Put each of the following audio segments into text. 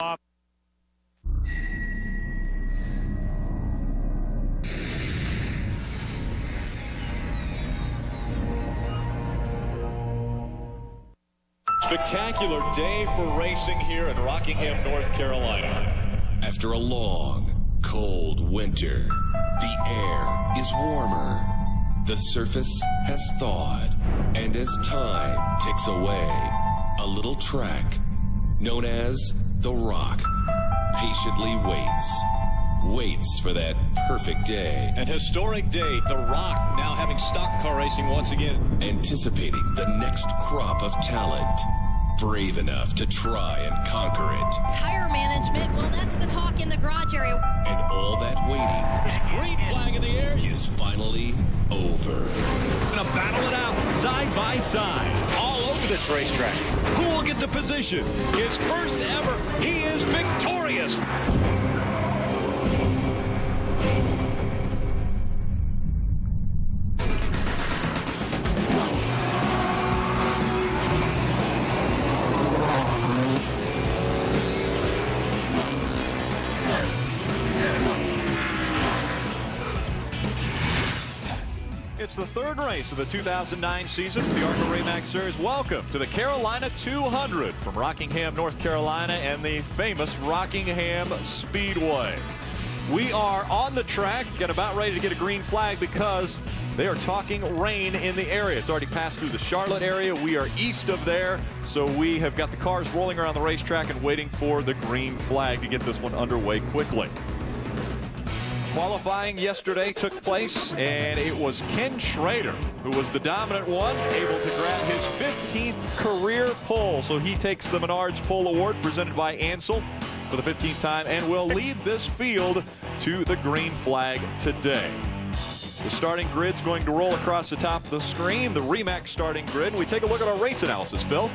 off. Spectacular day for racing here in Rockingham, North Carolina. After a long, cold winter, the air is warmer. The surface has thawed. And as time ticks away, a little track known as the Rock patiently waits for that perfect day. An historic day, the Rock now having stock car racing once again. Anticipating the next crop of talent, brave enough to try and conquer it. Tire management, well, that's the talk in the garage area. And all that waiting, There's a green flag in the air, is finally over. Gonna battle it out side by side all over this racetrack. Who will get the position? His first ever. He is victorious. It's the third race of the 2009 season for the ARCA RE Series. Welcome to the Carolina 200 from Rockingham, North Carolina, and the famous Rockingham Speedway. We are on the track and about ready to get a green flag because they are talking rain in the area. It's already passed through the Charlotte area. We are east of there, so we have got the cars rolling around the racetrack and waiting for the green flag to get this one underway quickly. Qualifying yesterday took place, and it was Ken Schrader who was the dominant one, able to grab his 15th career pole. So he takes the Menards Pole Award presented by Ansel for the 15th time and will lead this field to the green flag today. The starting grid's going to roll across the top of the screen, the RE/MAX starting grid. We take a look at our race analysis, Phil.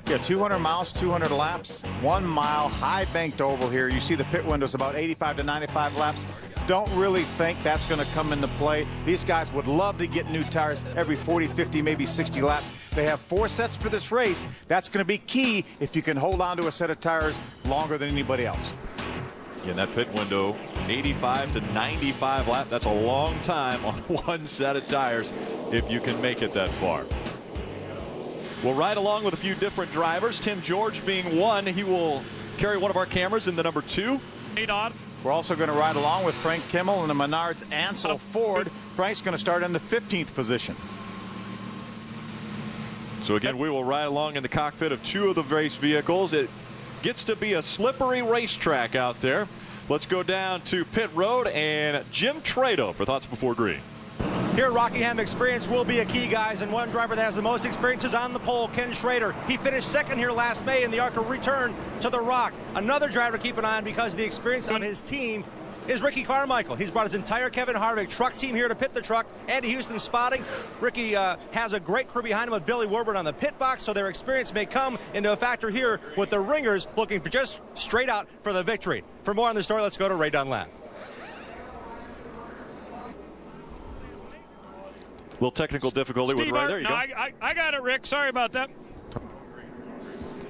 Yeah, 200 miles, 200 laps, 1 mile, high banked oval here. You see the pit window's about 85 to 95 laps. Don't really think that's going to come into play. These guys would love to get new tires every 40, 50, maybe 60 laps. They have 4 sets for this race. That's going to be key if you can hold on to a set of tires longer than anybody else. In that pit window, 85 to 95 laps. That's a long time on one set of tires if you can make it that far. We'll ride along with a few different drivers. Tim George being one. He will carry one of our cameras in the number 2. We're also going to ride along with Frank Kimmel in the Menards Ansel Ford. Frank's going to start in the 15th position. So again, we will ride along in the cockpit of 2 of the race vehicles. It gets to be a slippery racetrack out there. Let's go down to pit road and Jim Trado for Thoughts Before Green. Here, Rockingham experience will be a key, guys, and one driver that has the most experience is on the pole, Ken Schrader. He finished second here last May in the ARCA return to the Rock. Another driver to keep an eye on because of the experience of his team is Ricky Carmichael. He's brought his entire Kevin Harvick truck team here to pit the truck. Andy Houston spotting. Ricky has a great crew behind him with Billy Warburton on the pit box, so their experience may come into a factor here with the Ringers looking for just straight out for the victory. For more on the story, let's go to Ray Dunlap. Little technical difficulty Steve, with Ray. There you no, go. I got it, Rick. Sorry about that.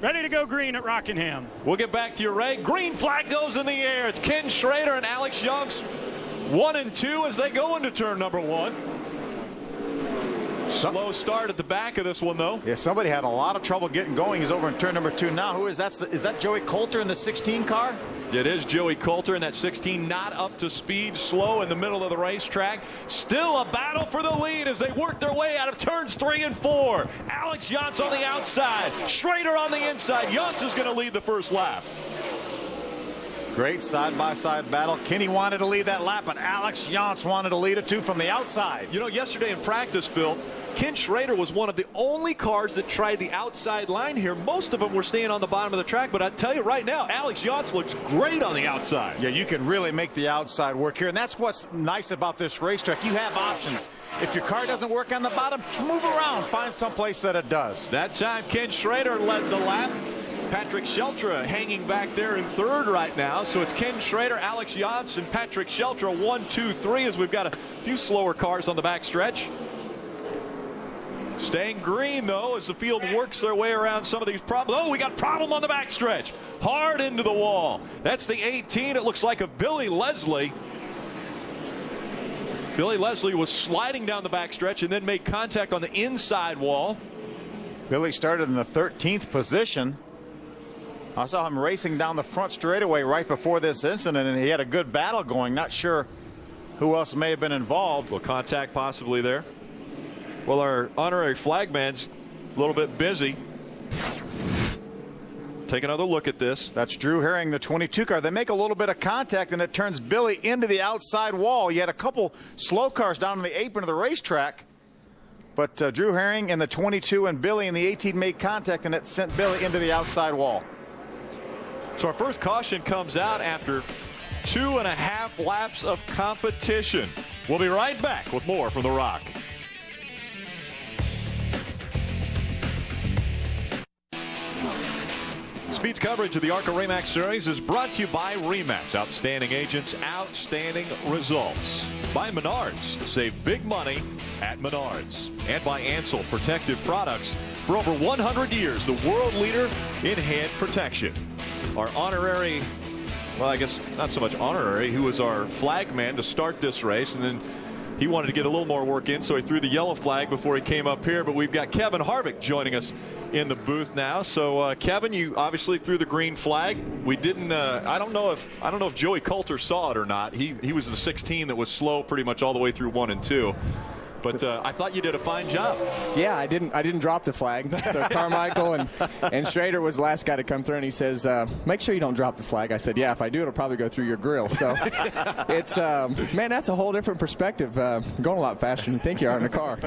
Ready to go green at Rockingham. We'll get back to you, Ray. Green flag goes in the air. It's Ken Schrader and Alex Youngs 1 and 2 as they go into turn number 1. Slow start at the back of this one, though. Yeah, somebody had a lot of trouble getting going. He's over in turn number 2 now. Who is that? Is that Joey Coulter in the 16 car? It is Joey Coulter in that 16, not up to speed, slow in the middle of the racetrack. Still a battle for the lead as they work their way out of turns 3 and 4. Alex Younts on the outside, Schrader on the inside. Younts is going to lead the first lap. Great side-by-side battle. Kenny wanted to lead that lap, but Alex Younts wanted to lead it too from the outside. You know, yesterday in practice, Phil, Ken Schrader was one of the only cars that tried the outside line here. Most of them were staying on the bottom of the track, but I tell you right now, Alex Younts looks great on the outside. Yeah, you can really make the outside work here, and that's what's nice about this racetrack. You have options. If your car doesn't work on the bottom, move around, find someplace that it does. That time, Ken Schrader led the lap. Patrick Sheltra hanging back there in third right now. So it's Ken Schrader, Alex Younts, and Patrick Sheltra 1, 2, 3 as we've got a few slower cars on the back stretch. Staying green, though, as the field works their way around some of these problems. Oh, we got problem on the backstretch. hard into the wall. That's the 18. It looks like of Billy Leslie. Billy Leslie was sliding down the backstretch and then made contact on the inside wall. Billy started in the 13th position. I saw him racing down the front straightaway right before this incident, and he had a good battle going. Not sure who else may have been involved. Well, contact possibly there. Well, our honorary flagman's a little bit busy. Take another look at this. That's Drew Herring, the 22 car. They make a little bit of contact, and it turns Billy into the outside wall. You had a couple slow cars down on the apron of the racetrack. But Drew Herring and the 22 and Billy and the 18 made contact, and it sent Billy into the outside wall. So our first caution comes out after 2.5 laps of competition. We'll be right back with more from The Rock. Speed's coverage of the ARCA RE/MAX Series is brought to you by RE/MAX. Outstanding agents, outstanding results. By Menards. Save big money at Menards. And by Ansel Protective Products. For over 100 years, the world leader in hand protection. Our honorary, well, I guess not so much honorary, who was our flagman to start this race, and then he wanted to get a little more work in, so he threw the yellow flag before he came up here. But we've got Kevin Harvick joining us in the booth now. So Kevin, you obviously threw the green flag. We didn't. I don't know if Joey Coulter saw it or not. He was the 16 that was slow pretty much all the way through 1 and 2. But I thought you did a fine job. Yeah, I didn't drop the flag. So Carmichael and Schrader was the last guy to come through, and he says, make sure you don't drop the flag. I said, yeah, if I do, it'll probably go through your grill. So it's, man, that's a whole different perspective. Going a lot faster than you think you are in a car.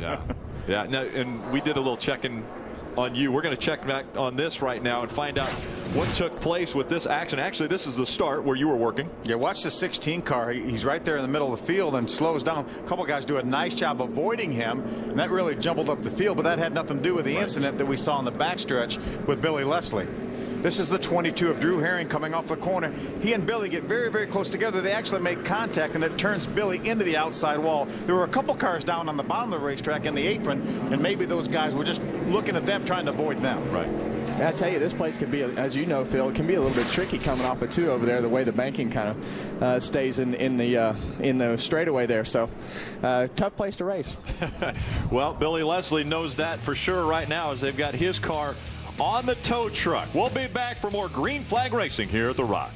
Yeah. No, and we did a little checking on you. We're going to check back on this right now and find out what took place with this accident. Actually, this is the start where you were working. Yeah, watch the 16 car. He's right there in the middle of the field and slows down. A couple guys do a nice job avoiding him, and that really jumbled up the field, but that had nothing to do with the incident that we saw in the backstretch with Billy Leslie. This is the 22 of Drew Herring coming off the corner. He and Billy get very, very close together. They actually make contact, and it turns Billy into the outside wall. There were a couple cars down on the bottom of the racetrack in the apron, and maybe those guys were just looking at them, trying to avoid them. Right. And I tell you, this place can be, as you know, Phil, it can be a little bit tricky coming off of 2 over there, the way the banking kind of stays in the straightaway there. So, tough place to race. Well, Billy Leslie knows that for sure right now as they've got his car on the tow truck. We'll be back for more green flag racing here at The Rock.